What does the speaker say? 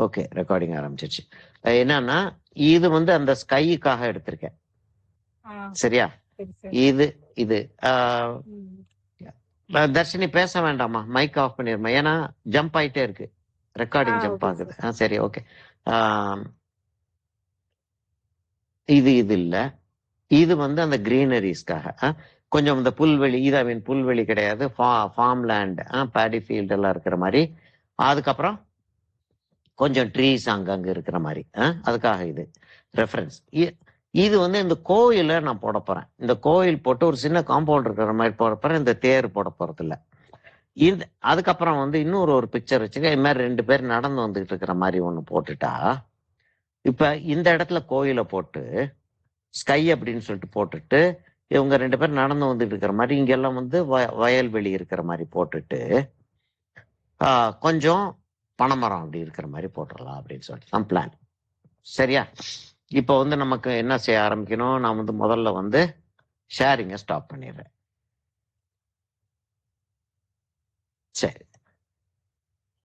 Okay, recording ஆரம்பிச்சிருச்சு. என்னன்னா இது வந்து அந்த ஸ்கைக்காக எடுத்திருக்கேன். சரியா? இது இது தர்ஷினி பேச வேண்டாமா, மைக் ஆஃப் பண்ணிருமா, ஏன்னா ஜம்ப் ஆயிட்டே இருக்கு, ரெக்கார்டிங் ஜம்ப் ஆகுது. சரி, ஓகே. இது இல்ல, இது வந்து அந்த கிரீனரிஸ்க்காக கொஞ்சம் இந்த புல்வெளி, இது ஐ மீன் புல்வெளி கிடையாது, ஃபார்ம் லேண்ட், பேடி ஃபீல்ட் எல்லாம் இருக்கிற மாதிரி. அதுக்கப்புறம் கொஞ்சம் ட்ரீஸ் அங்கங்க இருக்கிற மாதிரி, அதுக்காக இது ரெஃபரன்ஸ். இது வந்து இந்த கோயில நான் போட போறேன். இந்த கோயில் போட்டு ஒரு சின்ன காம்பவுண்ட் இருக்கிற மாதிரி போட போறேன். இந்த தேர் போட போறது இல்ல. இந்த அதுக்கப்புறம் வந்து இன்னொரு பிக்சர் வச்சுக்க, இது மாதிரி 2 பேர் நடந்து வந்துகிட்டு இருக்கிற மாதிரி ஒண்ணு போட்டுட்டா, இப்ப இந்த இடத்துல கோயிலை போட்டு ஸ்கை அப்படின்னு சொல்லிட்டு போட்டுட்டு, இவங்க 2 பேர் நடந்து வந்துட்டு இருக்கிற மாதிரி, இங்கெல்லாம் வந்து வயல்வெளி இருக்கிற மாதிரி போட்டுட்டு, கொஞ்சம் பனைமரம் அப்படி இருக்கிற மாதிரி போட்டுடலாம் அப்படின்னு சொல்லிட்டு தான் பிளான். சரியா? இப்போ வந்து நமக்கு என்ன செய்ய ஆரம்பிக்கணும், நான் வந்து முதல்ல வந்து ஷேரிங்கை ஸ்டாப் பண்ணிடுறேன். சரி.